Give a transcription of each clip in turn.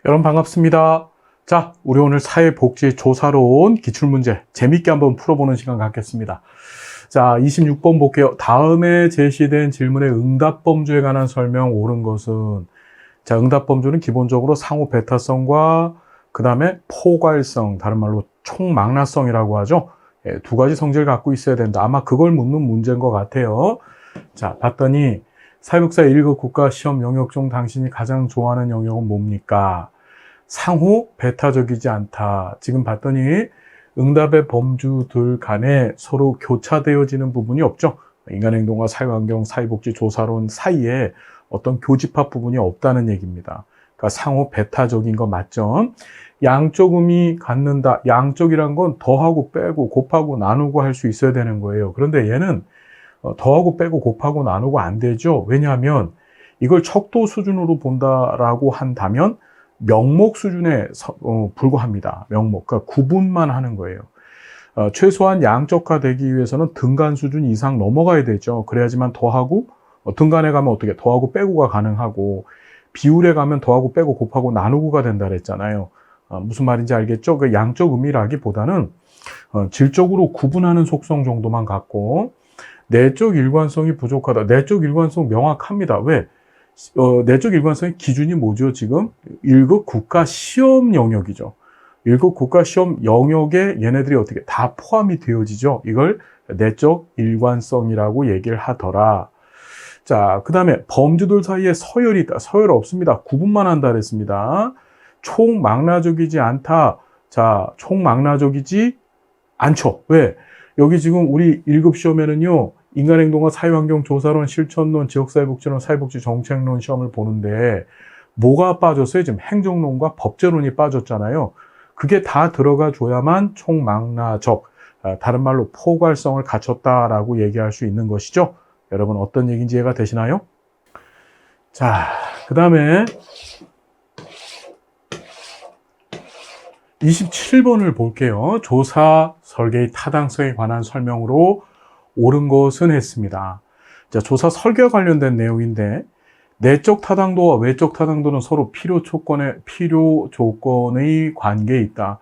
여러분 반갑습니다. 자, 우리 오늘 사회복지조사론 기출문제 재밌게 한번 풀어보는 시간 갖겠습니다. 자, 26번 볼게요. 다음에 제시된 질문의 응답범주에 관한 설명 옳은 것은, 자, 응답범주는 기본적으로 상호 배타성과 그 다음에 포괄성, 다른 말로 총망라성이라고 하죠. 두 가지 성질을 갖고 있어야 된다. 아마 그걸 묻는 문제인 것 같아요. 자, 봤더니 사회복사 1급 국가시험 영역 중 당신이 가장 좋아하는 영역은 뭡니까? 상호 배타적이지 않다. 지금 봤더니 응답의 범주들 간에 서로 교차되어지는 부분이 없죠. 인간행동과 사회환경, 사회복지 조사론 사이에 어떤 교집합 부분이 없다는 얘기입니다. 그러니까 상호 배타적인 거 맞죠? 양적 의미 갖는다. 양적이란 건 더하고 빼고 곱하고 나누고 할 수 있어야 되는 거예요. 그런데 얘는 더하고 빼고 곱하고 나누고 안 되죠. 왜냐하면 이걸 척도 수준으로 본다라고 한다면 명목 수준에 불과합니다. 명목, 그러니까 구분만 하는 거예요. 최소한 양적화되기 위해서는 등간 수준 이상 넘어가야 되죠. 그래야지만 더하고, 등간에 가면 어떻게 더하고 빼고가 가능하고, 비율에 가면 더하고 빼고 곱하고 나누고가 된다 그랬잖아요. 무슨 말인지 알겠죠? 그 양적 의미라기보다는 질적으로 구분하는 속성 정도만 갖고, 내적 일관성이 부족하다. 내적 일관성 명확합니다. 왜? 내적 일관성의 기준이 뭐죠, 지금? 1급 국가 시험 영역이죠. 1급 국가 시험 영역에 얘네들이 어떻게 다 포함이 되어지죠. 이걸 내적 일관성이라고 얘기를 하더라. 자, 그 다음에 범주들 사이에 서열이 있다. 서열 없습니다. 구분만 한다 그랬습니다. 총망라적이지 않다. 자, 총망라적이지 않죠. 왜? 여기 지금 우리 1급 시험에는요, 인간행동과 사회환경 조사론, 실천론, 지역사회복지론, 사회복지정책론 시험을 보는데 뭐가 빠졌어요? 지금 행정론과 법제론이 빠졌잖아요. 그게 다 들어가 줘야만 총망라적, 다른 말로 포괄성을 갖췄다라고 얘기할 수 있는 것이죠. 여러분 어떤 얘기인지 이해가 되시나요? 자, 그 다음에 27번을 볼게요. 조사 설계의 타당성에 관한 설명으로 옳은 것은 했습니다. 자, 조사 설계와 관련된 내용인데, 내적 타당도와 외적 타당도는 서로 필요 조건의 관계에 있다.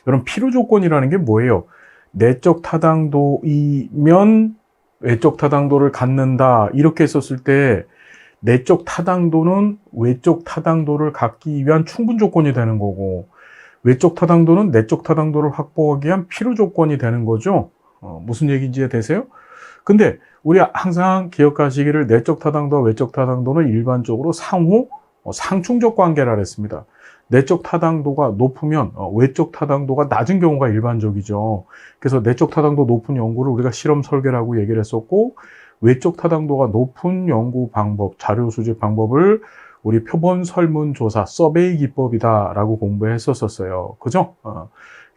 여러분, 필요 조건이라는 게 뭐예요? 내적 타당도이면 외적 타당도를 갖는다. 이렇게 했었을 때, 내적 타당도는 외적 타당도를 갖기 위한 충분 조건이 되는 거고, 외적 타당도는 내적 타당도를 확보하기 위한 필요 조건이 되는 거죠. 무슨 얘기인지 이해되세요? 근데 우리 항상 기억하시기를 내적 타당도와 외적 타당도는 일반적으로 상호 상충적 관계라 그랬습니다. 내적 타당도가 높으면 외적 타당도가 낮은 경우가 일반적이죠. 그래서 내적 타당도 높은 연구를 우리가 실험 설계라고 얘기를 했었고, 외적 타당도가 높은 연구 방법, 자료 수집 방법을 우리 표본 설문조사 서베이 기법이다라고 공부했었어요. 그죠?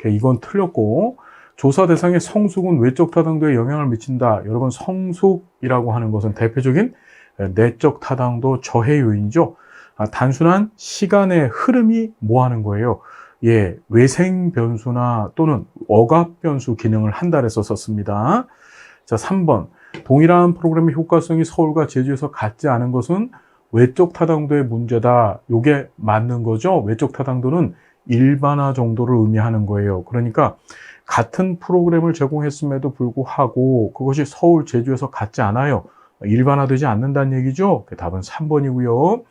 이건 틀렸고, 조사 대상의 성숙은 외적 타당도에 영향을 미친다. 여러분, 성숙이라고 하는 것은 대표적인 내적 타당도 저해 요인이죠. 단순한 시간의 흐름이 뭐 하는 거예요? 예, 외생 변수나 또는 억압 변수 기능을 한다 해서 썼습니다. 자, 3번. 동일한 프로그램의 효과성이 서울과 제주에서 같지 않은 것은 외적 타당도의 문제다. 요게 맞는 거죠. 외적 타당도는 일반화 정도를 의미하는 거예요. 그러니까 같은 프로그램을 제공했음에도 불구하고 그것이 서울, 제주에서 같지 않아요. 일반화되지 않는다는 얘기죠. 답은 3번이고요.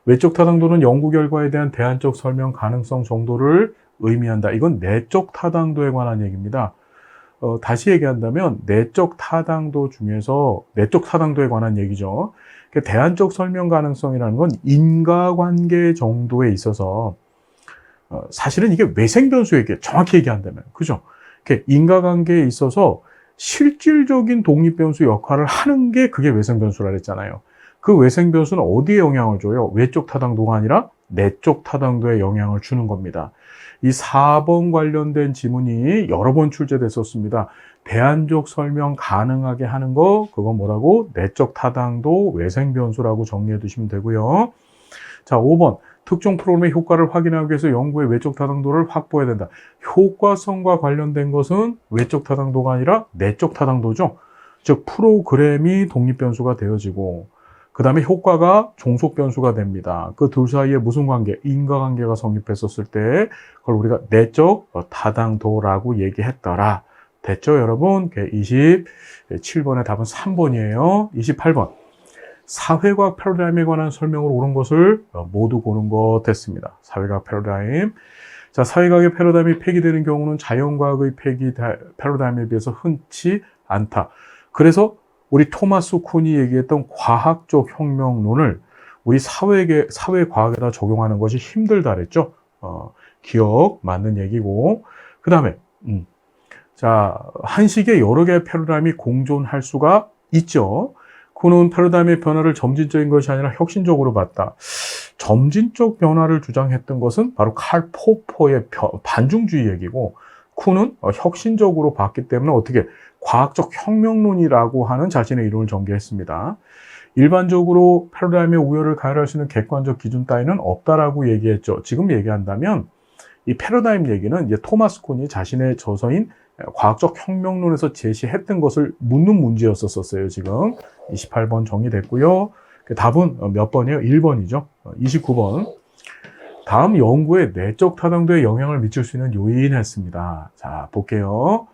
외적 타당도는 연구 결과에 대한 대안적 설명 가능성 정도를 의미한다. 이건 내적 타당도에 관한 얘기입니다. 다시 얘기한다면 내적 타당도 중에서 내적 타당도에 관한 얘기죠. 대안적 설명 가능성이라는 건 인과관계 정도에 있어서 사실은 이게 외생 변수에게 정확히 얘기한다면, 그죠? 인과관계에 있어서 실질적인 독립 변수 역할을 하는 게 그게 외생 변수라 그랬잖아요. 그 외생 변수는 어디에 영향을 줘요? 외적 타당도가 아니라 내적 타당도에 영향을 주는 겁니다. 이 4번 관련된 지문이 여러 번 출제됐었습니다. 대안적 설명 가능하게 하는 거, 그거 뭐라고? 내적 타당도 외생 변수라고 정리해 두시면 되고요. 자, 5번. 특정 프로그램의 효과를 확인하기 위해서 연구의 외적 타당도를 확보해야 된다. 효과성과 관련된 것은 외적 타당도가 아니라 내적 타당도죠. 즉 프로그램이 독립 변수가 되어지고, 그 다음에 효과가 종속 변수가 됩니다. 그 둘 사이에 무슨 관계? 인과관계가 성립했었을 때 그걸 우리가 내적 타당도라고 얘기했더라. 됐죠, 여러분? 27번의 답은 3번이에요. 28번. 사회과학 패러다임에 관한 설명으로 옳은 것을 모두 고른 것 됐습니다. 사회과학 패러다임. 자, 사회과학의 패러다임이 폐기되는 경우는 자연과학의 패러다임에 비해서 흔치 않다. 그래서 우리 토마스 쿤이 얘기했던 과학적 혁명론을 우리 사회과학에다 적용하는 것이 힘들다 그랬죠. 기억 맞는 얘기고. 그 다음에 자, 한식의 여러 개의 패러다임이 공존할 수가 있죠. 쿤은 패러다임의 변화를 점진적인 것이 아니라 혁신적으로 봤다. 점진적 변화를 주장했던 것은 바로 칼 포퍼의 반중주의 얘기고, 쿤은 혁신적으로 봤기 때문에 어떻게 과학적 혁명론이라고 하는 자신의 이론을 전개했습니다. 일반적으로 패러다임의 우열을 가열할 수 있는 객관적 기준 따위는 없다라고 얘기했죠. 지금 얘기한다면 이 패러다임 얘기는 이제 토마스 쿤이 자신의 저서인 과학적 혁명론에서 제시했던 것을 묻는 문제였었어요. 지금 28번 정리됐고요. 답은 몇 번이에요? 1번이죠. 29번. 다음 연구에 내적 타당도에 영향을 미칠 수 있는 요인 했습니다. 자, 볼게요.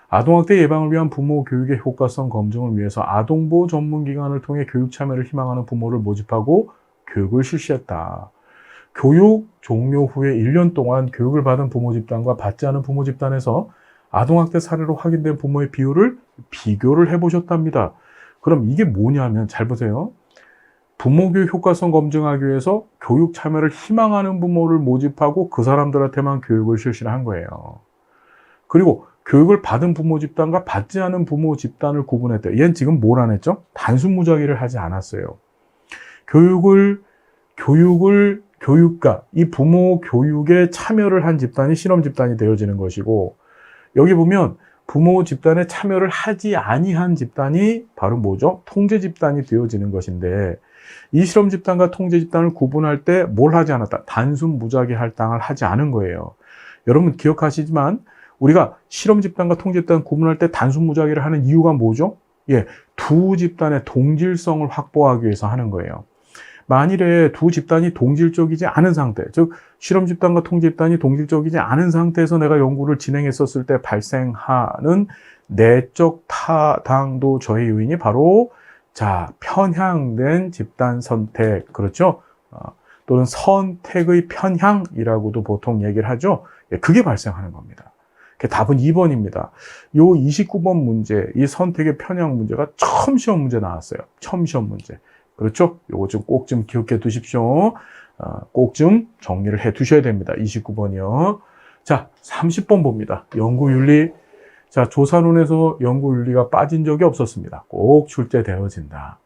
아동학대 예방을 위한 부모 교육의 효과성 검증을 위해서 아동보호 전문기관을 통해 교육 참여를 희망하는 부모를 모집하고 교육을 실시했다. 교육 종료 후에 1년 동안 교육을 받은 부모 집단과 받지 않은 부모 집단에서 아동학대 사례로 확인된 부모의 비율을 비교를 해보셨답니다. 그럼 이게 뭐냐면 잘 보세요. 부모교육 효과성 검증하기 위해서 교육 참여를 희망하는 부모를 모집하고 그 사람들한테만 교육을 실시를 한 거예요. 그리고 교육을 받은 부모 집단과 받지 않은 부모 집단을 구분했대요. 얘는 지금 뭘 안 했죠? 단순 무작위를 하지 않았어요. 교육가, 이 부모 교육에 참여를 한 집단이 실험 집단이 되어지는 것이고, 여기 보면 부모 집단에 참여를 하지 아니한 집단이 바로 뭐죠? 통제 집단이 되어지는 것인데, 이 실험 집단과 통제 집단을 구분할 때 뭘 하지 않았다? 단순 무작위 할당을 하지 않은 거예요. 여러분 기억하시지만 우리가 실험 집단과 통제 집단 구분할 때 단순 무작위를 하는 이유가 뭐죠? 예, 두 집단의 동질성을 확보하기 위해서 하는 거예요. 만일에 두 집단이 동질적이지 않은 상태, 즉 실험 집단과 통제 집단이 동질적이지 않은 상태에서 내가 연구를 진행했었을 때 발생하는 내적 타당도 저해 요인이 바로 자, 편향된 집단 선택, 그렇죠? 또는 선택의 편향이라고도 보통 얘기를 하죠. 예, 그게 발생하는 겁니다. 답은 2번입니다. 요 29번 문제, 이 선택의 편향 문제가 처음 시험 문제 나왔어요. 처음 시험 문제. 그렇죠? 요거 좀 꼭 좀 기억해 두십시오. 꼭 좀 정리를 해 두셔야 됩니다. 29번이요. 자, 30번 봅니다. 연구윤리. 자, 조사론에서 연구윤리가 빠진 적이 없었습니다. 꼭 출제되어진다.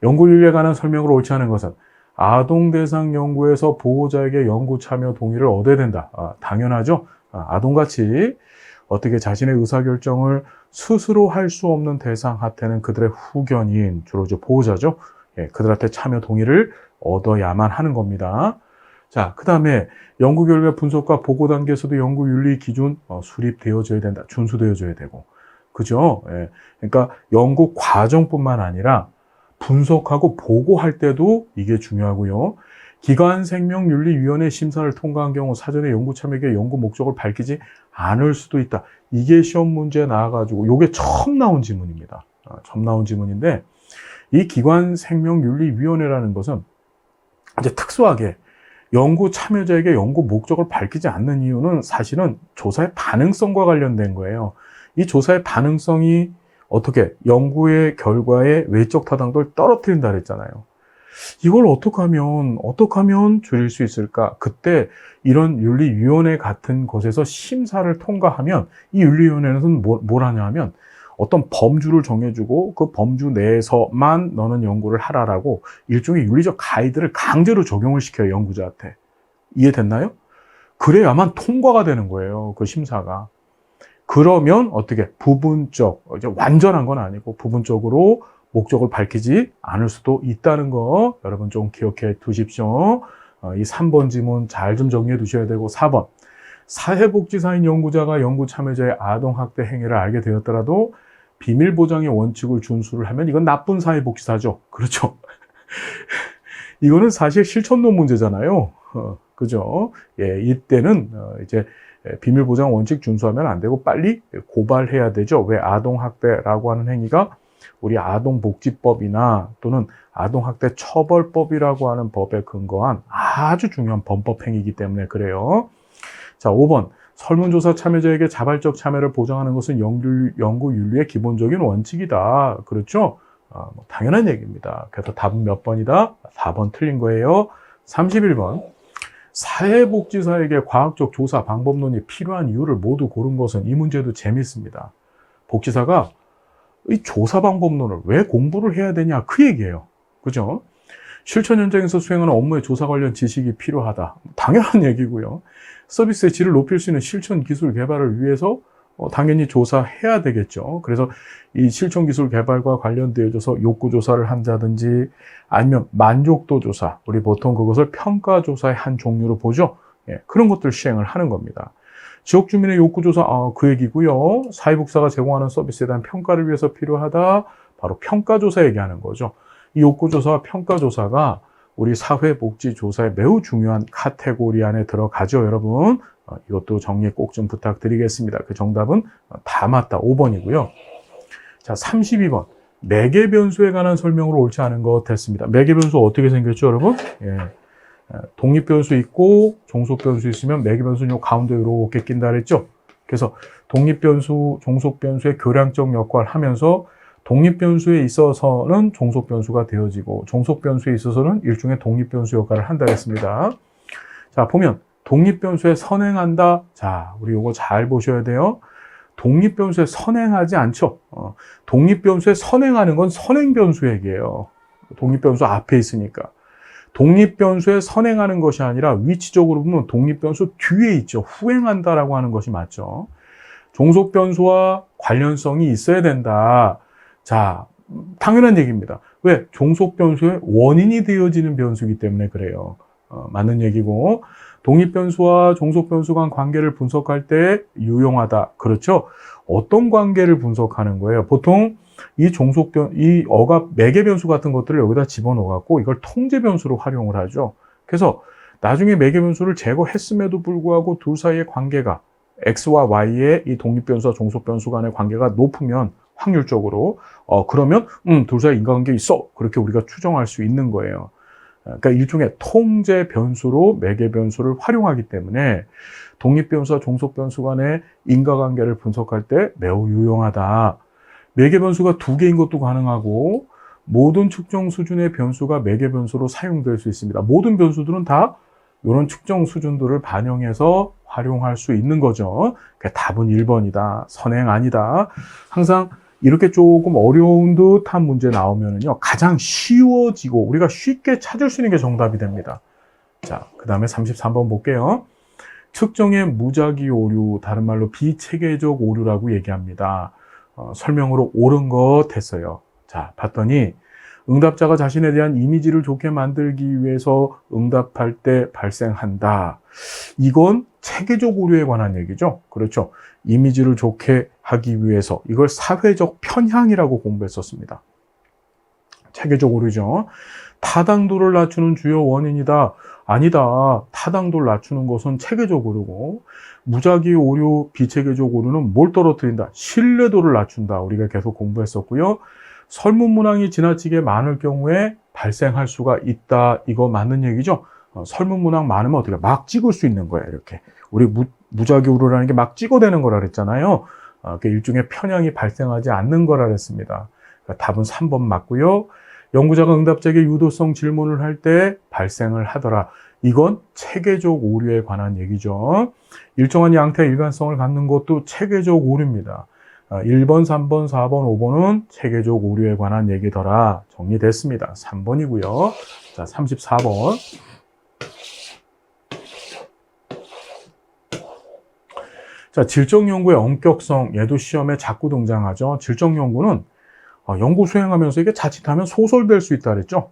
연구윤리에 관한 설명으로 옳지 않은 것은 아동 대상 연구에서 보호자에게 연구 참여 동의를 얻어야 된다. 당연하죠. 아동같이 어떻게 자신의 의사결정을 스스로 할 수 없는 대상한테는 그들의 후견인, 주로 보호자죠. 예, 그들한테 참여 동의를 얻어야만 하는 겁니다. 자, 그 다음에 연구 결과 분석과 보고 단계에서도 연구 윤리 기준 수립되어져야 된다. 준수되어져야 되고. 그죠? 예. 그러니까 연구 과정뿐만 아니라 분석하고 보고할 때도 이게 중요하고요. 기관생명윤리위원회 심사를 통과한 경우 사전에 연구 참여의 연구 목적을 밝히지 않을 수도 있다. 이게 시험 문제에 나와가지고 이게 처음 나온 지문입니다. 처음 나온 지문인데 이 기관생명윤리위원회라는 것은 이제 특수하게 연구 참여자에게 연구 목적을 밝히지 않는 이유는 사실은 조사의 반응성과 관련된 거예요. 이 조사의 반응성이 어떻게 연구의 결과의 외적 타당도를 떨어뜨린다 그랬잖아요. 이걸 어떻게 하면 줄일 수 있을까? 그때 이런 윤리위원회 같은 곳에서 심사를 통과하면 이 윤리위원회는 뭘 하냐 하면 어떤 범주를 정해주고 그 범주 내에서만 너는 연구를 하라라고 일종의 윤리적 가이드를 강제로 적용을 시켜요, 연구자한테. 이해됐나요? 그래야만 통과가 되는 거예요, 그 심사가. 그러면 어떻게 부분적, 이제 완전한 건 아니고 부분적으로 목적을 밝히지 않을 수도 있다는 거 여러분 좀 기억해 두십시오. 이 3번 지문 잘 좀 정리해 두셔야 되고 4번. 사회복지사인 연구자가 연구 참여자의 아동학대 행위를 알게 되었더라도 비밀보장의 원칙을 준수를 하면 이건 나쁜 사회복지사죠. 그렇죠? 이거는 사실 실천론 문제잖아요. 그죠? 예, 이때는 이제 비밀보장 원칙 준수하면 안 되고 빨리 고발해야 되죠. 왜 아동학대라고 하는 행위가 우리 아동복지법이나 또는 아동학대 처벌법이라고 하는 법에 근거한 아주 중요한 범법행위이기 때문에 그래요. 자, 5번. 설문조사 참여자에게 자발적 참여를 보장하는 것은 연구윤리의 기본적인 원칙이다. 그렇죠? 당연한 얘기입니다. 그래서 답은 몇 번이다? 4번 틀린 거예요. 31번. 사회복지사에게 과학적 조사 방법론이 필요한 이유를 모두 고른 것은 이 문제도 재밌습니다. 복지사가 이 조사 방법론을 왜 공부를 해야 되냐 그 얘기예요. 그죠? 실천 현장에서 수행하는 업무의 조사 관련 지식이 필요하다. 당연한 얘기고요. 서비스의 질을 높일 수 있는 실천 기술 개발을 위해서 당연히 조사해야 되겠죠. 그래서 이 실천 기술 개발과 관련되어져서 욕구 조사를 한다든지 아니면 만족도 조사, 우리 보통 그것을 평가 조사의 한 종류로 보죠. 예, 그런 것들 시행을 하는 겁니다. 지역 주민의 욕구 조사, 그 얘기고요. 사회복지사가 제공하는 서비스에 대한 평가를 위해서 필요하다. 바로 평가 조사 얘기하는 거죠. 이 욕구 조사와 평가 조사가 우리 사회복지조사에 매우 중요한 카테고리 안에 들어가죠, 여러분. 이것도 정리 꼭 좀 부탁드리겠습니다. 그 정답은 다 맞다. 5번이고요. 자, 32번. 매개 변수에 관한 설명으로 옳지 않은 것 됐습니다. 매개 변수 어떻게 생겼죠, 여러분? 예. 독립 변수 있고 종속 변수 있으면 매개 변수는 요 가운데 이렇게 낀다 그랬죠? 그래서 독립 변수, 종속 변수의 교량적 역할을 하면서 독립 변수에 있어서는 종속 변수가 되어지고 종속 변수에 있어서는 일종의 독립 변수 역할을 한다 했습니다. 자, 보면 독립 변수에 선행한다. 자, 우리 요거 잘 보셔야 돼요. 독립 변수에 선행하지 않죠. 독립 변수에 선행하는 건 선행 변수 얘기예요. 독립 변수 앞에 있으니까. 독립 변수에 선행하는 것이 아니라 위치적으로 보면 독립 변수 뒤에 있죠. 후행한다라고 하는 것이 맞죠. 종속 변수와 관련성이 있어야 된다. 자, 당연한 얘기입니다. 왜? 종속 변수의 원인이 되어지는 변수이기 때문에 그래요. 맞는 얘기고, 독립 변수와 종속 변수 간 관계를 분석할 때 유용하다. 그렇죠? 어떤 관계를 분석하는 거예요? 보통 이 억압 매개 변수 같은 것들을 여기다 집어넣어갖고 이걸 통제 변수로 활용을 하죠. 그래서 나중에 매개 변수를 제거했음에도 불구하고 둘 사이의 관계가 X와 Y의 이 독립 변수와 종속 변수 간의 관계가 높으면 확률적으로 그러면 둘 사이 인과관계 있어. 그렇게 우리가 추정할 수 있는 거예요. 그러니까 일종의 통제 변수로 매개 변수를 활용하기 때문에 독립 변수와 종속 변수 간의 인과관계를 분석할 때 매우 유용하다. 매개 변수가 두 개인 것도 가능하고 모든 측정 수준의 변수가 매개 변수로 사용될 수 있습니다. 모든 변수들은 다 이런 측정 수준들을 반영해서 활용할 수 있는 거죠. 그러니까 답은 1번이다. 선행 아니다. 항상 이렇게 조금 어려운 듯한 문제 나오면은요, 가장 쉬워지고 우리가 쉽게 찾을 수 있는 게 정답이 됩니다. 자, 그 다음에 33번 볼게요. 측정의 무작위 오류, 다른 말로 비체계적 오류라고 얘기합니다. 설명으로 옳은 것 했어요. 자, 봤더니 응답자가 자신에 대한 이미지를 좋게 만들기 위해서 응답할 때 발생한다. 이건 체계적 오류에 관한 얘기죠. 그렇죠. 이미지를 좋게 하기 위해서 이걸 사회적 편향이라고 공부했었습니다. 체계적 오류죠. 타당도를 낮추는 주요 원인이다. 아니다. 타당도를 낮추는 것은 체계적 오류고 무작위 오류, 비체계적 오류는 뭘 떨어뜨린다? 신뢰도를 낮춘다. 우리가 계속 공부했었고요. 설문 문항이 지나치게 많을 경우에 발생할 수가 있다. 이거 맞는 얘기죠? 설문 문항 많으면 어떻게 막 찍을 수 있는 거야. 이렇게 우리 무작위 오류라는 게 막 찍어대는 거라 그랬잖아요. 일종의 편향이 발생하지 않는 거라 그랬습니다. 그러니까 답은 3번 맞고요. 연구자가 응답자에게 유도성 질문을 할 때 발생을 하더라. 이건 체계적 오류에 관한 얘기죠. 일정한 양태의 일관성을 갖는 것도 체계적 오류입니다. 1번, 3번, 4번, 5번은 체계적 오류에 관한 얘기더라. 정리됐습니다. 3번이고요. 자, 34번. 자, 질적 연구의 엄격성, 얘도 시험에 자꾸 등장하죠. 질적 연구는 연구 수행하면서 이게 자칫하면 소설될 수 있다 그랬죠.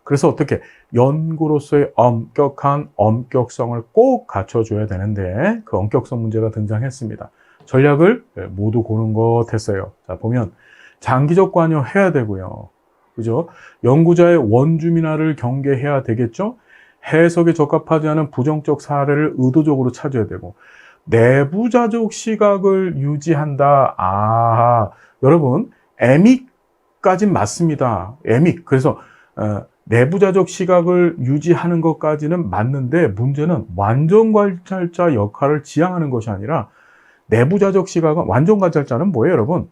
그래서 어떻게 연구로서의 엄격한 엄격성을 꼭 갖춰줘야 되는데 그 엄격성 문제가 등장했습니다. 전략을 모두 고른 것 했어요. 자, 보면 장기적 관여해야 되고요. 그죠? 연구자의 원주민화를 경계해야 되겠죠? 해석에 적합하지 않은 부정적 사례를 의도적으로 찾아야 되고, 내부자적 시각을 유지한다. 아, 여러분, 에믹까진 맞습니다. 에믹. 그래서 내부자적 시각을 유지하는 것까지는 맞는데, 문제는 완전관찰자 역할을 지향하는 것이 아니라, 내부자적 시각은, 완전관찰자는 뭐예요, 여러분?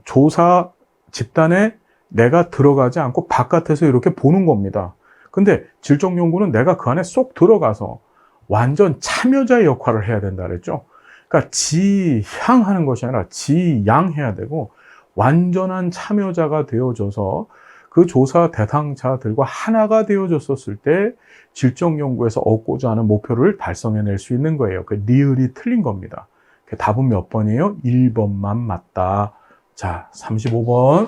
조사 집단에 내가 들어가지 않고 바깥에서 이렇게 보는 겁니다. 근데 질적연구는 내가 그 안에 쏙 들어가서 완전 참여자의 역할을 해야 된다 그랬죠. 그러니까 지향하는 것이 아니라 지양해야 되고, 완전한 참여자가 되어져서 그 조사 대상자들과 하나가 되어졌었을 때 질적연구에서 얻고자 하는 목표를 달성해낼 수 있는 거예요. 그 니을이 틀린 겁니다. 답은 몇 번이에요? 1번만 맞다. 자, 35번.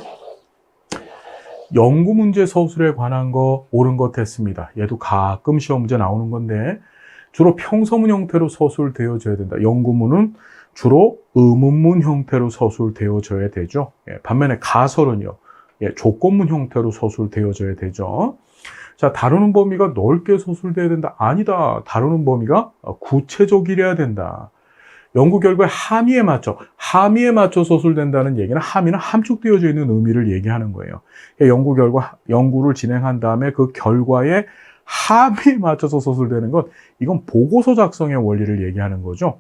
연구 문제 서술에 관한 거 옳은 것 했습니다. 얘도 가끔 시험 문제 나오는 건데, 주로 평서문 형태로 서술되어져야 된다. 연구문은 주로 의문문 형태로 서술되어져야 되죠. 반면에 가설은요, 조건문 형태로 서술되어져야 되죠. 자, 다루는 범위가 넓게 서술돼야 된다. 아니다. 다루는 범위가 구체적이래야 된다. 연구 결과의 함의에 맞춰 서술된다는 얘기는, 함의는 함축되어져 있는 의미를 얘기하는 거예요. 연구를 진행한 다음에 그 결과에 함의에 맞춰서 서술되는 것, 이건 보고서 작성의 원리를 얘기하는 거죠.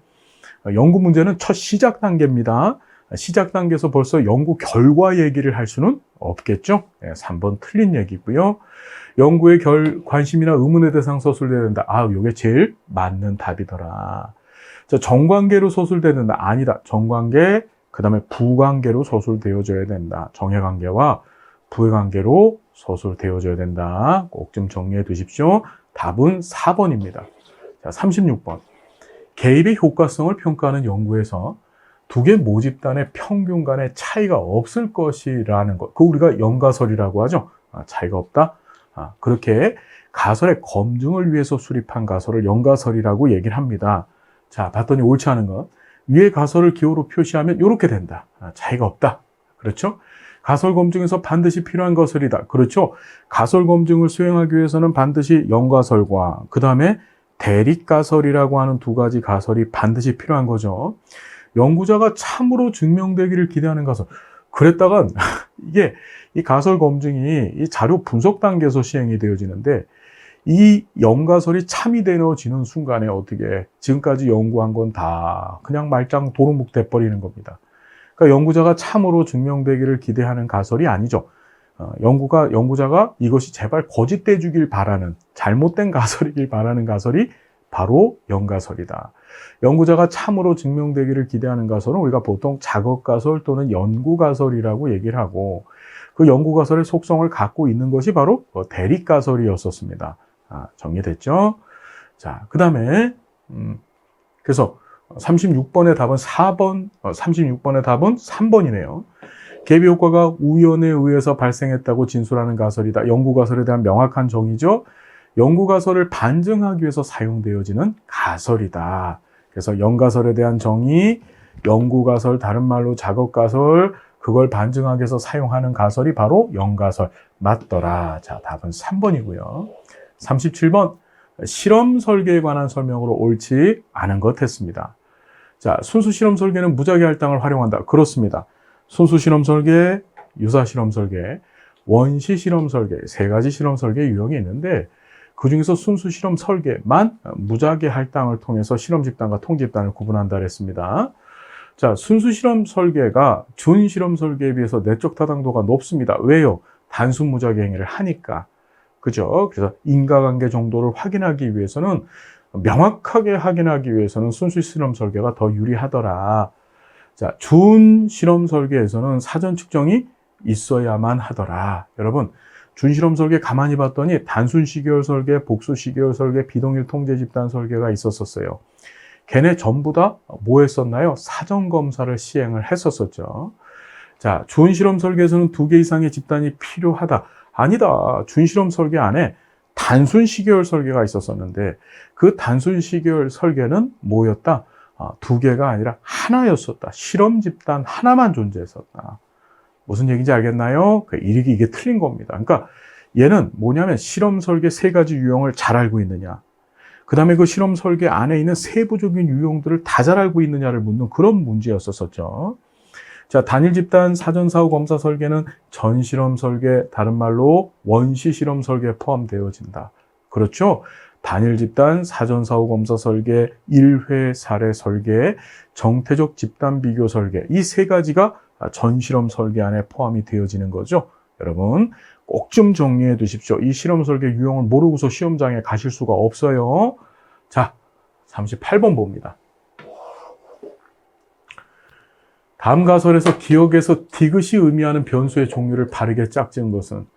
연구 문제는 첫 시작 단계입니다. 시작 단계에서 벌써 연구 결과 얘기를 할 수는 없겠죠. 3번 틀린 얘기고요. 연구의 관심이나 의문의 대상 서술돼야 된다. 아, 이게 제일 맞는 답이더라. 자, 정관계로 서술되는다. 아니다. 정관계, 그 다음에 부관계로 서술되어져야 된다. 정해관계와 부해관계로 서술되어져야 된다. 꼭 좀 정리해 두십시오. 답은 4번입니다. 자, 36번. 개입의 효과성을 평가하는 연구에서 두 개 모집단의 평균 간의 차이가 없을 것이라는 것. 그거 우리가 연가설이라고 하죠. 차이가 없다. 그렇게 가설의 검증을 위해서 수립한 가설을 연가설이라고 얘기를 합니다. 자, 봤더니 옳지 않은 것. 위에 가설을 기호로 표시하면 이렇게 된다. 차이가 없다. 그렇죠? 가설 검증에서 반드시 필요한 가설이다. 그렇죠? 가설 검증을 수행하기 위해서는 반드시 연가설과 그 다음에 대립가설이라고 하는 두 가지 가설이 반드시 필요한 거죠. 연구자가 참으로 증명되기를 기대하는 가설. 그랬다간 이게 이 가설 검증이 이 자료 분석 단계에서 시행이 되어지는데, 이 연가설이 참이 되어지는 순간에 어떻게 지금까지 연구한 건 다 그냥 말짱 도루묵 돼버리는 겁니다. 그러니까 연구자가 참으로 증명되기를 기대하는 가설이 아니죠. 연구자가 이것이 제발 거짓돼 주길 바라는, 잘못된 가설이길 바라는 가설이 바로 연가설이다. 연구자가 참으로 증명되기를 기대하는 가설은 우리가 보통 작업가설 또는 연구가설이라고 얘기를 하고, 그 연구가설의 속성을 갖고 있는 것이 바로 대립가설이었었습니다. 정리됐죠? 자, 그 다음에 그래서 36번의 답은 36번의 답은 3번이네요. 개비 효과가 우연에 의해서 발생했다고 진술하는 가설이다. 연구가설에 대한 명확한 정의죠. 연구가설을 반증하기 위해서 사용되어지는 가설이다. 그래서 연가설에 대한 정의, 연구가설, 다른 말로 작업가설, 그걸 반증하기 위해서 사용하는 가설이 바로 연가설 맞더라. 자, 답은 3번이고요. 37번, 실험 설계에 관한 설명으로 옳지 않은 것 했습니다. 자, 순수 실험 설계는 무작위 할당을 활용한다. 그렇습니다. 순수 실험 설계, 유사 실험 설계, 원시 실험 설계, 세 가지 실험 설계 유형이 있는데, 그 중에서 순수 실험 설계만 무작위 할당을 통해서 실험 집단과 통 집단을 구분한다 그랬습니다. 자, 순수 실험 설계가 준 실험 설계에 비해서 내적 타당도가 높습니다. 왜요? 단순 무작위 행위를 하니까. 그죠? 그래서 인과관계 정도를 확인하기 위해서는, 명확하게 확인하기 위해서는 순수 실험 설계가 더 유리하더라. 자, 준 실험 설계에서는 사전 측정이 있어야만 하더라. 여러분, 준 실험 설계 가만히 봤더니 단순 시계열 설계, 복수 시계열 설계, 비동일 통제 집단 설계가 있었어요. 걔네 전부 다 뭐 했었나요? 사전 검사를 시행을 했었었죠. 자, 준 실험 설계에서는 2개 이상의 집단이 필요하다. 아니다. 준실험 설계 안에 단순 시계열 설계가 있었었는데, 그 단순 시계열 설계는 뭐였다? 2개가 아니라 하나였었다. 실험 집단 하나만 존재했었다. 무슨 얘기인지 알겠나요? 이게 틀린 겁니다. 그러니까 얘는 뭐냐면 실험 설계 세 가지 유형을 잘 알고 있느냐. 그 다음에 그 실험 설계 안에 있는 세부적인 유형들을 다 잘 알고 있느냐를 묻는 그런 문제였었죠. 자, 단일 집단 사전 사후 검사 설계는 전 실험 설계, 다른 말로 원시 실험 설계에 포함되어진다. 그렇죠? 단일 집단 사전 사후 검사 설계, 1회 사례 설계, 정태적 집단 비교 설계, 이 세 가지가 전 실험 설계 안에 포함이 되어지는 거죠. 여러분 꼭 좀 정리해 두십시오. 이 실험 설계 유형을 모르고서 시험장에 가실 수가 없어요. 자, 38번 봅니다. 다음 가설에서 기억에서 디귿이 의미하는 변수의 종류를 바르게 짝지은 것은,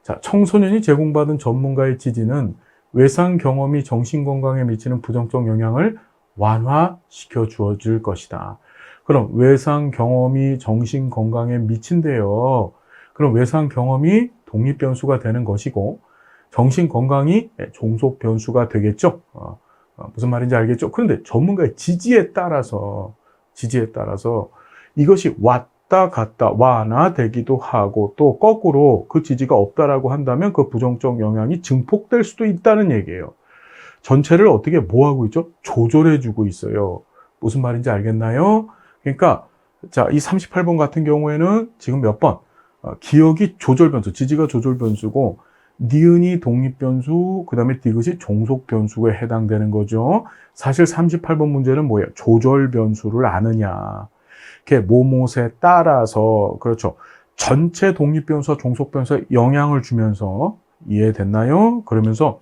자, 청소년이 제공받은 전문가의 지지는 외상 경험이 정신 건강에 미치는 부정적 영향을 완화시켜 주어질 것이다. 그럼 외상 경험이 정신 건강에 미친대요. 그럼 외상 경험이 독립 변수가 되는 것이고 정신 건강이 종속 변수가 되겠죠. 무슨 말인지 알겠죠? 그런데 전문가의 지지에 따라서 이것이 왔다 갔다 완화되기도 하고 또 거꾸로 그 지지가 없다라고 한다면 그 부정적 영향이 증폭될 수도 있다는 얘기예요. 전체를 어떻게 뭐하고 있죠? 조절해주고 있어요. 무슨 말인지 알겠나요? 그러니까 자, 이 38번 같은 경우에는 지금 몇 번? 기억이 조절 변수, 지지가 조절 변수고 니은이 독립 변수, 그 다음에 디귿이 종속 변수에 해당되는 거죠. 사실 38번 문제는 뭐예요? 조절 변수를 아느냐. 이렇게 모못에 따라서, 그렇죠. 전체 독립 변수와 종속 변수에 영향을 주면서, 이해됐나요? 그러면서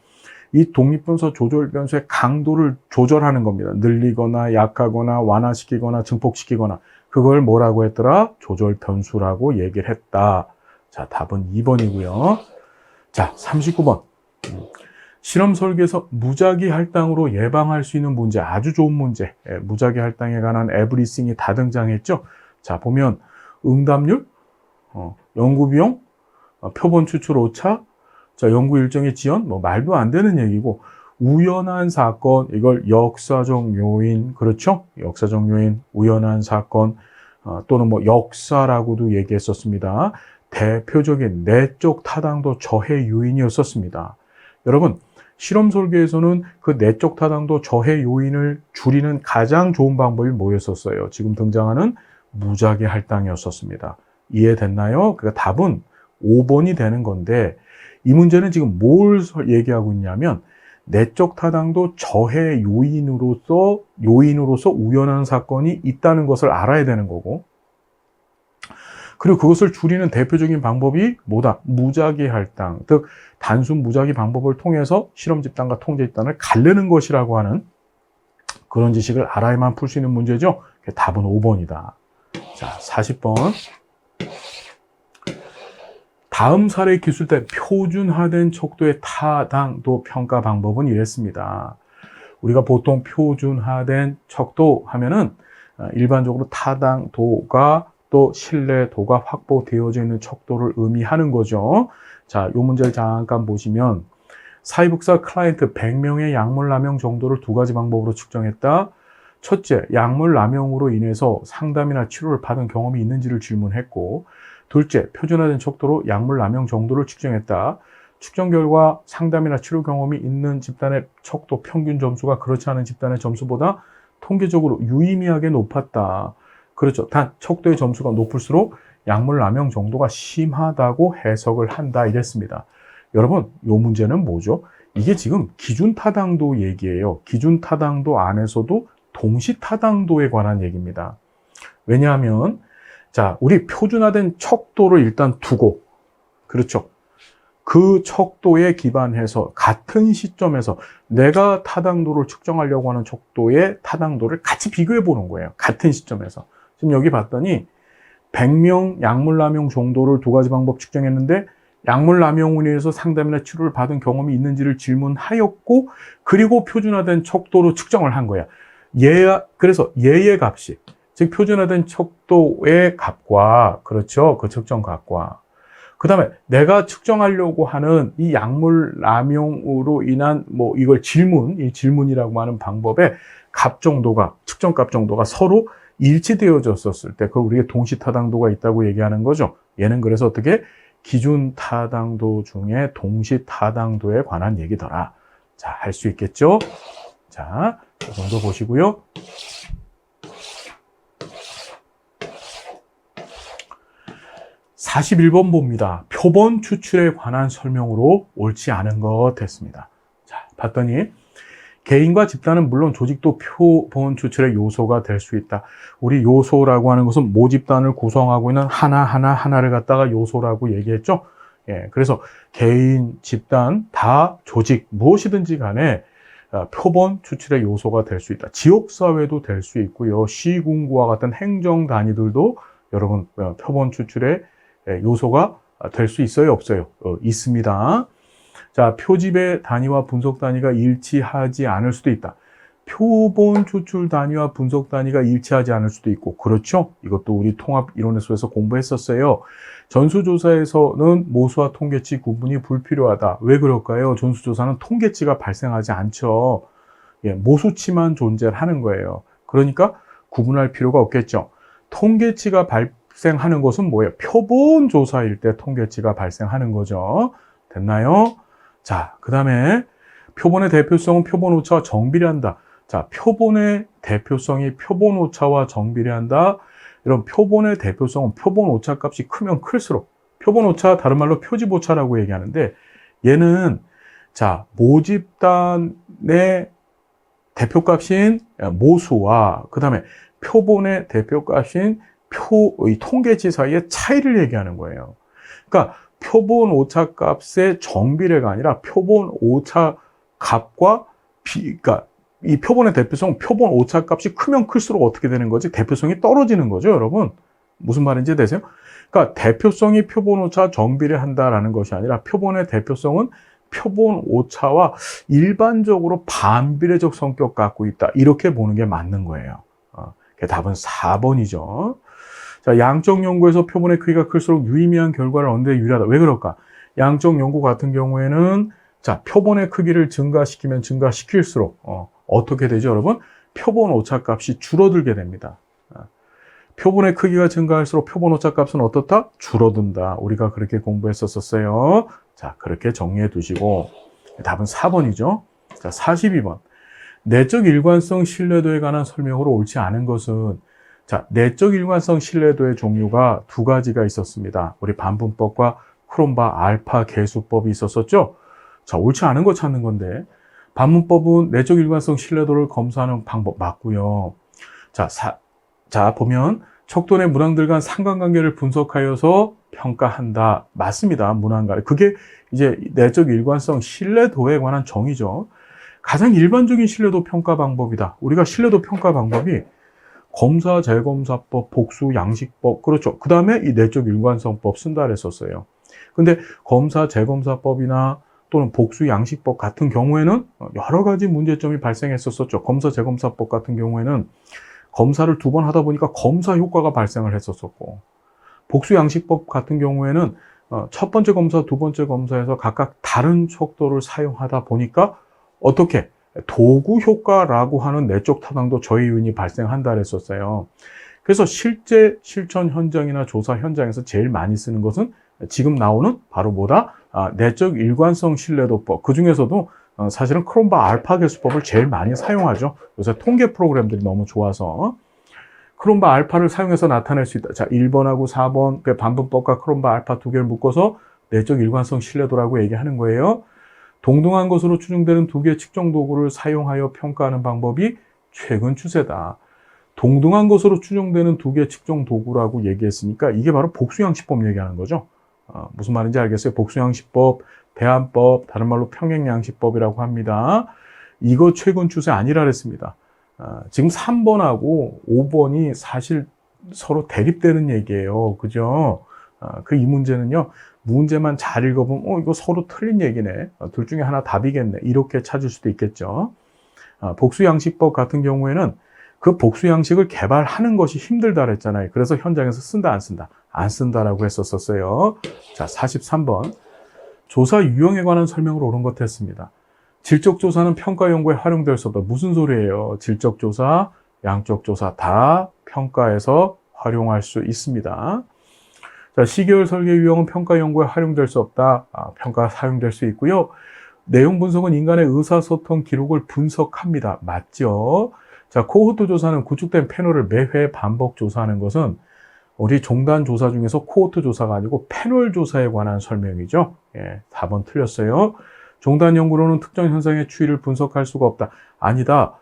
이 독립 변수와 조절 변수의 강도를 조절하는 겁니다. 늘리거나 약하거나 완화시키거나 증폭시키거나. 그걸 뭐라고 했더라? 조절 변수라고 얘기를 했다. 자, 답은 2번이고요. 자, 39번. 실험 설계에서 무작위 할당으로 예방할 수 있는 문제, 아주 좋은 문제. 무작위 할당에 관한 에브리싱이 다 등장했죠. 자, 보면 응답률, 연구 비용, 표본 추출 오차, 자, 연구 일정의 지연, 뭐 말도 안 되는 얘기고, 우연한 사건, 이걸 역사적 요인, 그렇죠? 역사적 요인, 우연한 사건, 또는 뭐 역사라고도 얘기했었습니다. 대표적인 내적 타당도 저해 요인이었었습니다. 여러분, 실험 설계에서는 그 내적 타당도 저해 요인을 줄이는 가장 좋은 방법이 뭐였었어요? 지금 등장하는 무작위 할당이었었습니다. 이해됐나요? 그러니까 답은 5번이 되는 건데, 이 문제는 지금 뭘 얘기하고 있냐면 내적 타당도 저해 요인으로서 우연한 사건이 있다는 것을 알아야 되는 거고, 그리고 그것을 줄이는 대표적인 방법이 뭐다? 무작위 할당, 즉 단순 무작위 방법을 통해서 실험 집단과 통제 집단을 가르는 것이라고 하는 그런 지식을 알아야만 풀 수 있는 문제죠. 답은 5번이다. 자, 40번. 다음 사례 기술대 표준화된 척도의 타당도 평가 방법은 이랬습니다. 우리가 보통 표준화된 척도 하면은 일반적으로 타당도가 또 신뢰도가 확보되어져 있는 척도를 의미하는 거죠. 자, 이 문제를 잠깐 보시면 사회복사 클라이언트 100명의 약물 남용 정도를 두 가지 방법으로 측정했다. 첫째, 약물 남용으로 인해서 상담이나 치료를 받은 경험이 있는지를 질문했고, 둘째, 표준화된 척도로 약물 남용 정도를 측정했다. 측정 결과 상담이나 치료 경험이 있는 집단의 척도 평균 점수가 그렇지 않은 집단의 점수보다 통계적으로 유의미하게 높았다. 그렇죠. 단 척도의 점수가 높을수록 약물 남용 정도가 심하다고 해석을 한다 이랬습니다. 여러분, 이 문제는 뭐죠? 이게 지금 기준 타당도 얘기예요. 기준 타당도 안에서도 동시 타당도에 관한 얘기입니다. 왜냐하면 자, 우리 표준화된 척도를 일단 두고, 그렇죠. 그 척도에 기반해서 같은 시점에서 내가 타당도를 측정하려고 하는 척도의 타당도를 같이 비교해 보는 거예요. 같은 시점에서. 지금 여기 봤더니 100명 약물 남용 정도를 두 가지 방법 측정했는데 약물 남용으로 인해서 상담이나 치료를 받은 경험이 있는지를 질문하였고, 그리고 표준화된 척도로 측정을 한 거야. 그래서 얘의 값이, 즉 표준화된 척도의 값과, 그렇죠, 그 측정 값과, 그 다음에 내가 측정하려고 하는 이 약물 남용으로 인한 이걸 이 질문이라고 하는 방법의 값 정도가, 측정 값 정도가 서로 일치되어졌었을 때 그걸 우리가 동시타당도가 있다고 얘기하는 거죠. 얘는 그래서 어떻게 기준타당도 중에 동시타당도에 관한 얘기더라. 자, 할 수 있겠죠? 자, 이 정도 보시고요. (41번) 봅니다. 표본 추출에 관한 설명으로 옳지 않은 것 했습니다. 자, 봤더니 개인과 집단은 물론 조직도 표본 추출의 요소가 될 수 있다. 우리 요소라고 하는 것은 모집단을 구성하고 있는 하나를 갖다가 요소라고 얘기했죠. 예, 그래서 개인, 집단, 다 조직, 무엇이든지 간에 표본 추출의 요소가 될 수 있다. 지역사회도 될 수 있고요. 시군구와 같은 행정 단위들도 여러분 표본 추출의 요소가 될 수 있어요? 없어요? 있습니다. 자, 표집의 단위와 분석 단위가 일치하지 않을 수도 있다. 표본 추출 단위와 분석 단위가 일치하지 않을 수도 있고, 그렇죠? 이것도 우리 통합 이론의 수에서 공부했었어요. 전수조사에서는 모수와 통계치 구분이 불필요하다. 왜 그럴까요? 전수조사는 통계치가 발생하지 않죠. 예, 모수치만 존재하는 거예요. 그러니까 구분할 필요가 없겠죠. 통계치가 발생하는 것은 뭐예요? 표본 조사일 때 통계치가 발생하는 거죠. 됐나요? 자, 그 다음에 표본의 대표성은 표본 오차와 정비례한다. 자, 표본의 대표성이 표본 오차와 정비례한다. 이런 표본의 대표성은 표본 오차 값이 크면 클수록, 표본 오차 다른 말로 표집 오차라고 얘기하는데, 얘는 자, 모집단의 대표값인 모수와 그 다음에 표본의 대표값인 이 통계치 사이의 차이를 얘기하는 거예요. 그러니까 표본 오차 값의 정비례가 아니라 표본 오차 값과 그러니까 이 표본의 대표성, 표본 오차 값이 크면 클수록 어떻게 되는 거지? 대표성이 떨어지는 거죠, 여러분. 무슨 말인지 되세요? 그러니까 대표성이 표본 오차 정비례한다라는 것이 아니라 표본의 대표성은 표본 오차와 일반적으로 반비례적 성격 갖고 있다. 이렇게 보는 게 맞는 거예요. 답은 4번이죠. 자, 양적 연구에서 표본의 크기가 클수록 유의미한 결과를 얻는 데 유리하다. 왜 그럴까? 양적 연구 같은 경우에는 자, 표본의 크기를 증가시키면 증가시킬수록 어떻게 되죠, 여러분? 표본 오차 값이 줄어들게 됩니다. 표본의 크기가 증가할수록 표본 오차 값은 어떻다? 줄어든다. 우리가 그렇게 공부했었어요. 자, 그렇게 정리해 두시고 답은 4번이죠. 자, 42번. 내적 일관성 신뢰도에 관한 설명으로 옳지 않은 것은 자, 내적 일관성 신뢰도의 종류가 두 가지가 있었습니다. 우리 반분법과 크롬바 알파 계수법이 있었었죠. 자, 옳지 않은 거 찾는 건데 반문법은 내적 일관성 신뢰도를 검사하는 방법 맞고요. 자, 보면 척도 내 문항들 간 상관관계를 분석하여서 평가한다. 맞습니다. 문항간. 그게 이제 내적 일관성 신뢰도에 관한 정의죠. 가장 일반적인 신뢰도 평가 방법이다. 우리가 신뢰도 평가 방법이 검사, 재검사법, 복수, 양식법, 그렇죠. 그 다음에 이 내적 일관성법 쓴다 그랬었어요. 근데 검사, 재검사법이나 또는 복수, 양식법 같은 경우에는 여러 가지 문제점이 발생했었었죠. 검사, 재검사법 같은 경우에는 검사를 2번 하다 보니까 검사 효과가 발생을 했었었고, 복수, 양식법 같은 경우에는 첫 번째 검사, 두 번째 검사에서 각각 다른 척도를 사용하다 보니까 어떻게? 도구 효과라고 하는 내적 타당도 저해 요인이 발생한다 그랬었어요. 그래서 실제 실천 현장이나 조사 현장에서 제일 많이 쓰는 것은 지금 나오는 바로 뭐다? 내적 일관성 신뢰도법. 그 중에서도 사실은 크롬바 알파 계수법을 제일 많이 사용하죠. 요새 통계 프로그램들이 너무 좋아서. 크롬바 알파를 사용해서 나타낼 수 있다. 자, 1번하고 4번, 그 반분법과 크롬바 알파 두 개를 묶어서 내적 일관성 신뢰도라고 얘기하는 거예요. 동등한 것으로 추정되는 두 개의 측정 도구를 사용하여 평가하는 방법이 최근 추세다. 동등한 것으로 추정되는 두 개의 측정 도구라고 얘기했으니까 이게 바로 복수양식법 얘기하는 거죠. 무슨 말인지 알겠어요? 복수양식법, 대안법, 다른 말로 평행양식법이라고 합니다. 이거 최근 추세 아니라 그랬습니다. 지금 3번하고 5번이 사실 서로 대립되는 얘기예요. 그죠? 이 문제는요, 문제만 잘 읽어보면, 이거 서로 틀린 얘기네. 둘 중에 하나 답이겠네. 이렇게 찾을 수도 있겠죠. 복수양식법 같은 경우에는 그 복수양식을 개발하는 것이 힘들다 그랬잖아요. 그래서 현장에서 쓴다, 안 쓴다? 안 쓴다라고 했었어요. 자, 43번. 조사 유형에 관한 설명을 옳은 것 했습니다. 질적조사는 평가 연구에 활용될 수 없다. 무슨 소리예요? 질적조사, 양적조사 다 평가에서 활용할 수 있습니다. 자, 시계열 설계 유형은 평가 연구에 활용될 수 없다. 평가 사용될 수 있고요. 내용 분석은 인간의 의사소통 기록을 분석합니다. 맞죠? 자, 코호트 조사는 구축된 패널을 매회 반복 조사하는 것은 우리 종단 조사 중에서 코호트 조사가 아니고 패널 조사에 관한 설명이죠. 예, 4번 틀렸어요. 종단 연구로는 특정 현상의 추이를 분석할 수가 없다. 아니다.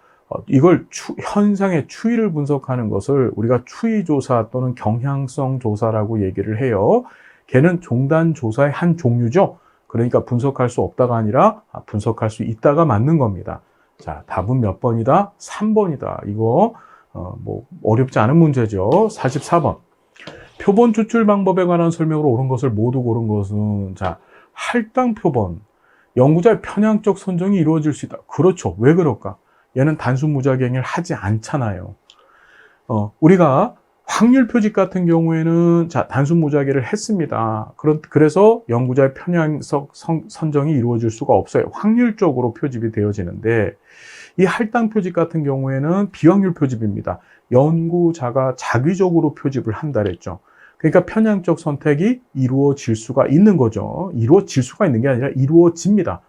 이걸 현상의 추이를 분석하는 것을 우리가 추이 조사 또는 경향성 조사라고 얘기를 해요. 걔는 종단 조사의 한 종류죠. 그러니까 분석할 수 없다가 아니라 분석할 수 있다가 맞는 겁니다. 자, 답은 몇 번이다? 3번이다. 이거 뭐 어렵지 않은 문제죠. 44번. 표본 추출 방법에 관한 설명으로 옳은 것을 모두 고른 것은, 자, 할당 표본. 연구자의 편향적 선정이 이루어질 수 있다. 그렇죠. 왜 그럴까? 얘는 단순 무작위행위를 하지 않잖아요. 우리가 확률 표집 같은 경우에는, 자, 단순 무작위를 했습니다. 그래서 연구자의 편향적 선정이 이루어질 수가 없어요. 확률적으로 표집이 되어지는데, 이 할당 표집 같은 경우에는 비확률 표집입니다. 연구자가 자기적으로 표집을 한다 그랬죠. 그러니까 편향적 선택이 이루어질 수가 있는 거죠. 이루어질 수가 있는 게 아니라 이루어집니다.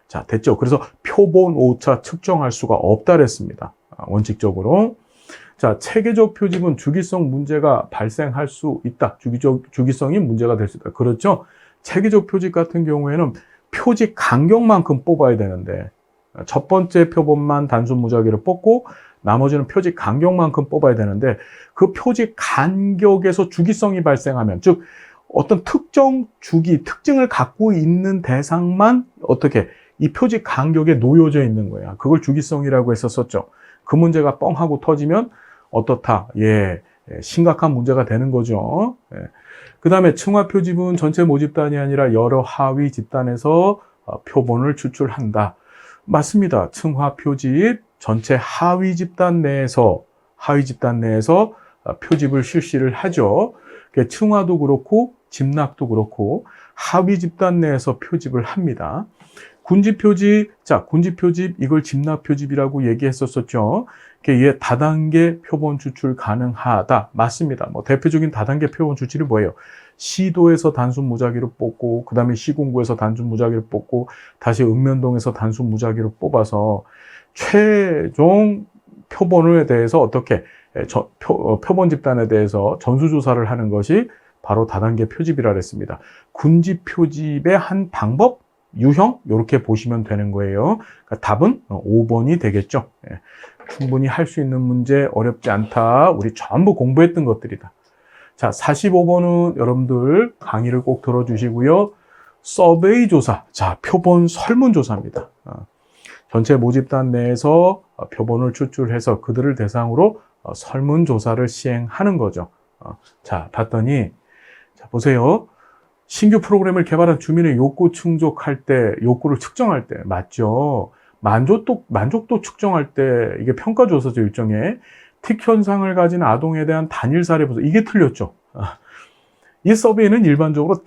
자, 됐죠. 그래서 표본 오차 측정할 수가 없다 그랬습니다. 원칙적으로. 자, 체계적 표집은 주기성 문제가 발생할 수 있다. 주기성이 문제가 될 수 있다. 그렇죠. 체계적 표집 같은 경우에는 표집 간격만큼 뽑아야 되는데, 첫 번째 표본만 단순 무작위를 뽑고 나머지는 표집 간격만큼 뽑아야 되는데, 그 표집 간격에서 주기성이 발생하면, 즉 어떤 특정 특징을 갖고 있는 대상만 어떻게 이 표집 간격에 놓여져 있는 거야. 그걸 주기성이라고 했었었죠. 그 문제가 뻥 하고 터지면 어떻다? 예, 심각한 문제가 되는 거죠. 예. 그 다음에 층화 표집은 전체 모집단이 아니라 여러 하위 집단에서 표본을 추출한다. 맞습니다. 층화 표집 전체 하위 집단 내에서 표집을 실시를 하죠. 층화도 그렇고 집락도 그렇고 하위 집단 내에서 표집을 합니다. 군집 표집, 자, 군집 표집, 이걸 집락 표집이라고 얘기했었었죠. 얘 다단계 표본 추출 가능하다. 맞습니다. 뭐 대표적인 다단계 표본 추출이 뭐예요? 시도에서 단순 무작위로 뽑고, 그 다음에 시군구에서 단순 무작위로 뽑고, 다시 읍면동에서 단순 무작위로 뽑아서 최종 표본에 대해서 어떻게 표본 집단에 대해서 전수조사를 하는 것이 바로 다단계 표집이라 그랬습니다. 군집 표집의 한 방법, 유형, 이렇게 보시면 되는 거예요. 그러니까 답은 5번이 되겠죠. 예. 충분히 할 수 있는 문제, 어렵지 않다. 우리 전부 공부했던 것들이다. 자, 45번은 여러분들 강의를 꼭 들어주시고요. 서베이 조사, 자, 표본 설문조사입니다. 전체 모집단 내에서 표본을 추출해서 그들을 대상으로 설문조사를 시행하는 거죠. 자, 봤더니, 자, 보세요. 신규 프로그램을 개발한 주민의 욕구 충족할 때, 욕구를 측정할 때, 맞죠? 만족도 측정할 때, 이게 평가조사죠, 일종의. 틱 현상을 가진 아동에 대한 단일 사례 분석, 이게 틀렸죠. 이 서베이는 일반적으로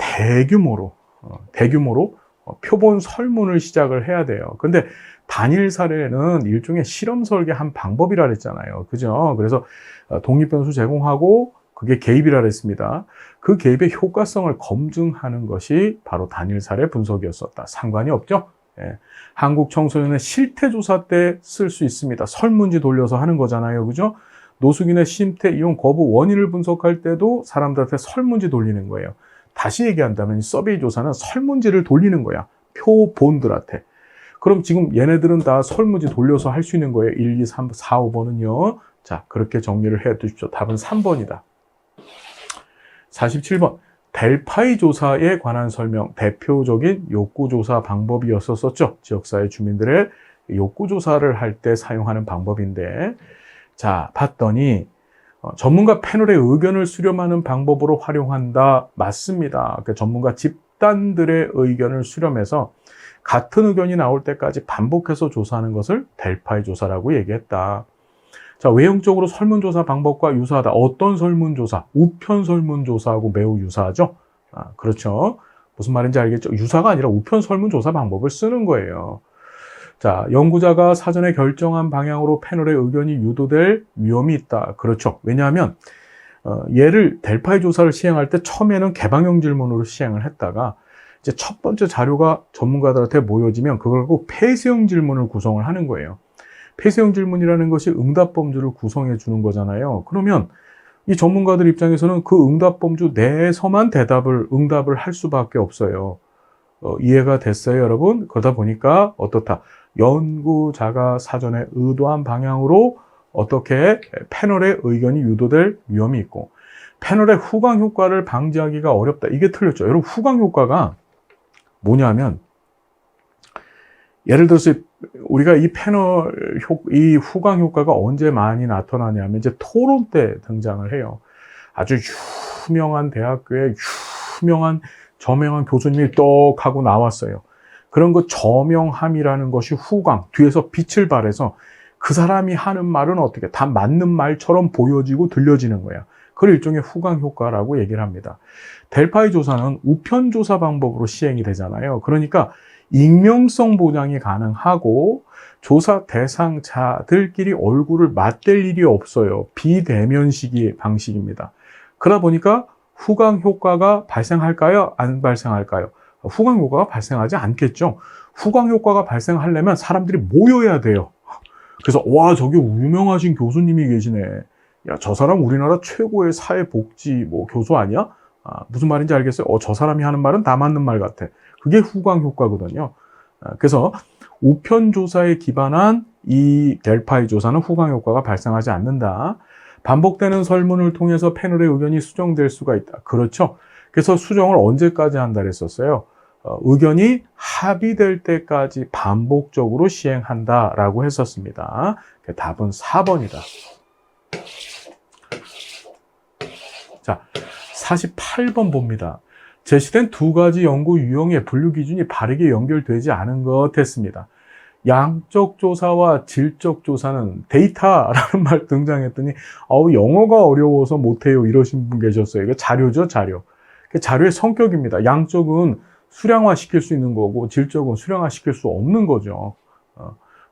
대규모로 표본 설문을 시작을 해야 돼요. 근데 단일 사례는 일종의 실험 설계 한 방법이라 그랬잖아요. 그죠? 그래서 독립변수 제공하고 그게 개입이라 그랬습니다. 그 개입의 효과성을 검증하는 것이 바로 단일 사례 분석이었었다. 상관이 없죠? 예. 한국 청소년의 실태조사 때 쓸 수 있습니다. 설문지 돌려서 하는 거잖아요. 그죠? 노숙인의 심태 이용 거부 원인을 분석할 때도 사람들한테 설문지 돌리는 거예요. 다시 얘기한다면 서베이 조사는 설문지를 돌리는 거야. 표본들한테. 그럼 지금 얘네들은 다 설문지 돌려서 할 수 있는 거예요. 1, 2, 3, 4, 5번은요. 자, 그렇게 정리를 해 두십시오. 답은 3번이다. 47번. 델파이 조사에 관한 설명, 대표적인 욕구조사 방법이었었죠. 지역사회 주민들의 욕구조사를 할 때 사용하는 방법인데, 자, 봤더니 전문가 패널의 의견을 수렴하는 방법으로 활용한다. 맞습니다. 그러니까 전문가 집단들의 의견을 수렴해서 같은 의견이 나올 때까지 반복해서 조사하는 것을 델파이 조사라고 얘기했다. 자, 외형적으로 설문조사 방법과 유사하다. 어떤 설문조사? 우편 설문조사하고 매우 유사하죠? 그렇죠. 무슨 말인지 알겠죠? 유사가 아니라 우편 설문조사 방법을 쓰는 거예요. 자, 연구자가 사전에 결정한 방향으로 패널의 의견이 유도될 위험이 있다. 그렇죠. 왜냐하면 얘를 델파이 조사를 시행할 때 처음에는 개방형 질문으로 시행을 했다가 이제 첫 번째 자료가 전문가들한테 모여지면 그걸 갖고 폐쇄형 질문을 구성을 하는 거예요. 폐쇄형 질문이라는 것이 응답 범주를 구성해 주는 거잖아요. 그러면 이 전문가들 입장에서는 그 응답 범주 내에서만 응답을 할 수밖에 없어요. 이해가 됐어요, 여러분? 그러다 보니까 어떻다? 연구자가 사전에 의도한 방향으로 어떻게 패널의 의견이 유도될 위험이 있고, 패널의 후광 효과를 방지하기가 어렵다. 이게 틀렸죠. 여러분, 후광 효과가 뭐냐면, 예를 들어서 우리가 이 이 후광 효과가 언제 많이 나타나냐면 이제 토론 때 등장을 해요. 아주 유명한 대학교에 유명한 저명한 교수님이 떡 하고 나왔어요. 그런 거 저명함이라는 것이 후광, 뒤에서 빛을 발해서 그 사람이 하는 말은 어떻게 다 맞는 말처럼 보여지고 들려지는 거야. 그걸 일종의 후광 효과라고 얘기를 합니다. 델파이 조사는 우편 조사 방법으로 시행이 되잖아요. 그러니까 익명성 보장이 가능하고 조사 대상자들끼리 얼굴을 맞댈 일이 없어요. 비대면식의 방식입니다. 그러다 보니까 후광 효과가 발생할까요? 안 발생할까요? 후광 효과가 발생하지 않겠죠. 후광 효과가 발생하려면 사람들이 모여야 돼요. 그래서 와, 저기 유명하신 교수님이 계시네. 야, 저 사람 우리나라 최고의 사회복지 교수 아니야? 무슨 말인지 알겠어요? 저 사람이 하는 말은 다 맞는 말 같아. 그게 후광 효과거든요. 그래서 우편 조사에 기반한 이 델파이 조사는 후광 효과가 발생하지 않는다. 반복되는 설문을 통해서 패널의 의견이 수정될 수가 있다. 그렇죠. 그래서 수정을 언제까지 한다 그랬었어요? 의견이 합의될 때까지 반복적으로 시행한다라고 했었습니다. 답은 4번이다. 자, 48번 봅니다. 제시된 두 가지 연구 유형의 분류 기준이 바르게 연결되지 않은 것 했습니다. 양적 조사와 질적 조사는 데이터라는 말 등장했더니 영어가 어려워서 못해요 이러신 분 계셨어요. 이게 자료죠, 자료. 자료의 성격입니다. 양적은 수량화 시킬 수 있는 거고 질적은 수량화 시킬 수 없는 거죠.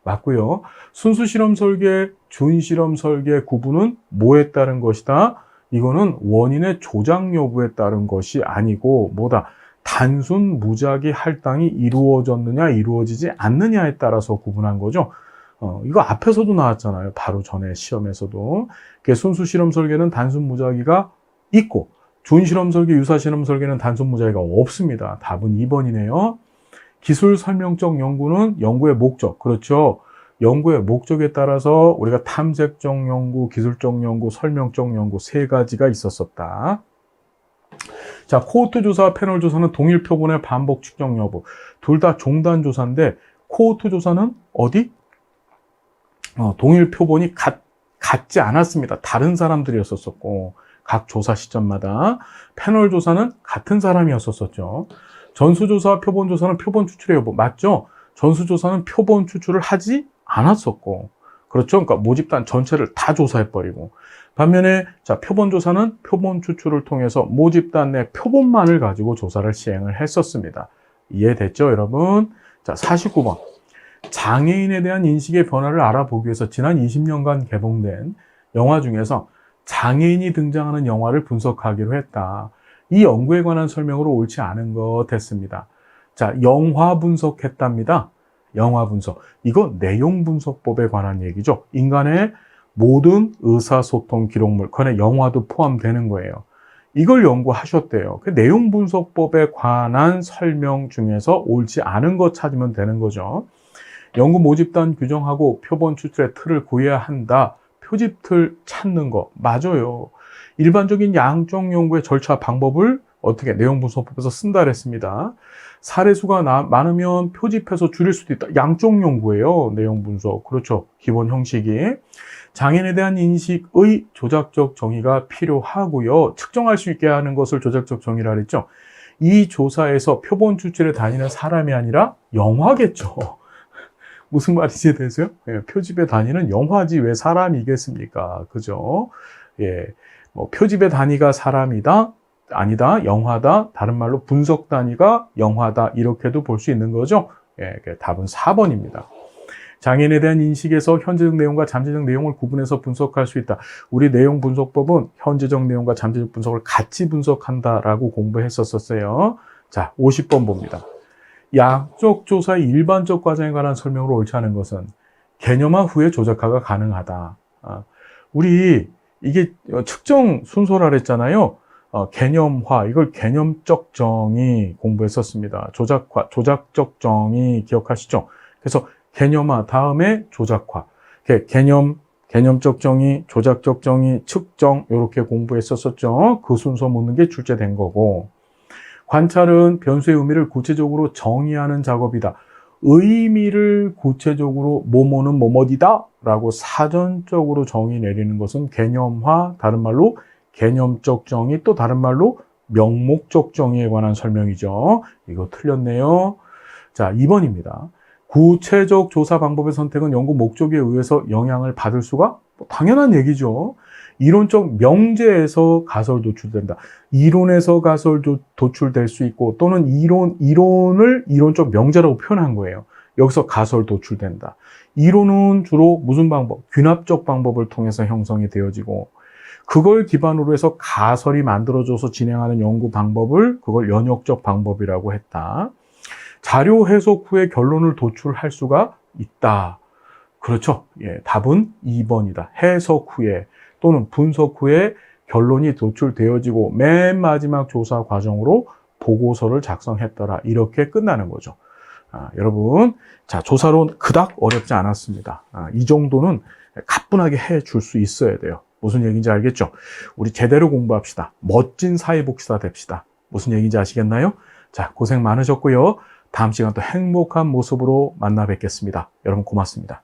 맞고요. 순수 실험 설계, 준 실험 설계 구분은 뭐에 따른 것이다? 이거는 원인의 조작 여부에 따른 것이 아니고 단순 무작위 할당이 이루어졌느냐 이루어지지 않느냐에 따라서 구분한 거죠. 이거 앞에서도 나왔잖아요. 바로 전에 시험에서도. 순수 실험 설계는 단순 무작위가 있고 준 실험 설계, 유사 실험 설계는 단순 무작위가 없습니다. 답은 2번이네요. 기술 설명적 연구는 연구의 목적, 그렇죠. 연구의 목적에 따라서 우리가 탐색적 연구, 기술적 연구, 설명적 연구 세 가지가 있었었다. 자, 코호트 조사와 패널 조사는 동일 표본의 반복 측정 여부. 둘 다 종단 조사인데 코호트 조사는 어디? 동일 표본이 같지 않았습니다. 다른 사람들이었었고 각 조사 시점마다. 패널 조사는 같은 사람이었었죠. 전수조사와 표본 조사는 표본 추출의 여부. 맞죠? 전수조사는 표본 추출을 하지 않았었고, 그렇죠? 그러니까 모집단 전체를 다 조사해버리고, 반면에 표본 조사는 표본 추출을 통해서 모집단 내 표본만을 가지고 조사를 시행을 했었습니다. 이해됐죠, 여러분? 자, 49번. 장애인에 대한 인식의 변화를 알아보기 위해서 지난 20년간 개봉된 영화 중에서 장애인이 등장하는 영화를 분석하기로 했다. 이 연구에 관한 설명으로 옳지 않은 것 했습니다. 자, 영화 분석했답니다. 영화 분석. 이거 내용 분석법에 관한 얘기죠. 인간의 모든 의사소통 기록물, 그 안에 영화도 포함되는 거예요. 이걸 연구하셨대요. 그 내용 분석법에 관한 설명 중에서 옳지 않은 것 찾으면 되는 거죠. 연구 모집단 규정하고 표본 추출의 틀을 구해야 한다. 표집 틀 찾는 거 맞아요. 일반적인 양적 연구의 절차 방법을 어떻게 내용 분석법에서 쓴다 그랬습니다. 사례수가 많으면 표집해서 줄일 수도 있다. 양적 연구예요. 내용 분석. 그렇죠. 기본 형식이. 장애인에 대한 인식의 조작적 정의가 필요하고요. 측정할 수 있게 하는 것을 조작적 정의라 그랬죠. 이 조사에서 표본 추출에 다니는 사람이 아니라 영화겠죠. 무슨 말인지 되세요? 표집에 다니는 영화지 왜 사람이겠습니까? 그죠? 표집의 단위가 사람이다, 아니다, 영화다, 다른 말로 분석 단위가 영화다, 이렇게도 볼 수 있는 거죠. 답은 4번입니다. 장애인에 대한 인식에서 현재적 내용과 잠재적 내용을 구분해서 분석할 수 있다. 우리 내용 분석법은 현재적 내용과 잠재적 분석을 같이 분석한다라고 공부했었어요. 자, 50번 봅니다. 약적 조사의 일반적 과정에 관한 설명으로 옳지 않은 것은 개념화 후에 조작화가 가능하다. 우리 이게 측정 순서라 그랬잖아요. 개념화, 이걸 개념적 정의 공부했었습니다. 조작적 정의 기억하시죠? 그래서 개념화 다음에 조작화. 개념적 정의, 조작적 정의, 측정 이렇게 공부했었었죠. 그 순서 묻는 게 출제된 거고. 관찰은 변수의 의미를 구체적으로 정의하는 작업이다. 의미를 구체적으로 뭐뭐는 뭐뭐이다 라고 사전적으로 정의 내리는 것은 개념화, 다른 말로 개념적 정의, 또 다른 말로 명목적 정의에 관한 설명이죠. 이거 틀렸네요. 자, 2번입니다. 구체적 조사 방법의 선택은 연구 목적에 의해서 영향을 받을 수가 당연한 얘기죠. 이론적 명제에서 가설 도출된다. 이론에서 가설 도출될 수 있고 또는 이론을 이론적 명제라고 표현한 거예요. 여기서 가설 도출된다. 이론은 주로 무슨 방법? 귀납적 방법을 통해서 형성이 되어지고 그걸 기반으로 해서 가설이 만들어져서 진행하는 연구 방법을 그걸 연역적 방법이라고 했다. 자료 해석 후에 결론을 도출할 수가 있다. 그렇죠. 예, 답은 2번이다. 해석 후에 또는 분석 후에 결론이 도출되어지고 맨 마지막 조사 과정으로 보고서를 작성했더라. 이렇게 끝나는 거죠. 여러분, 자, 조사론 그닥 어렵지 않았습니다. 이 정도는 가뿐하게 해줄 수 있어야 돼요. 무슨 얘기인지 알겠죠? 우리 제대로 공부합시다. 멋진 사회복지사 됩시다. 무슨 얘기인지 아시겠나요? 자, 고생 많으셨고요. 다음 시간 또 행복한 모습으로 만나 뵙겠습니다. 여러분 고맙습니다.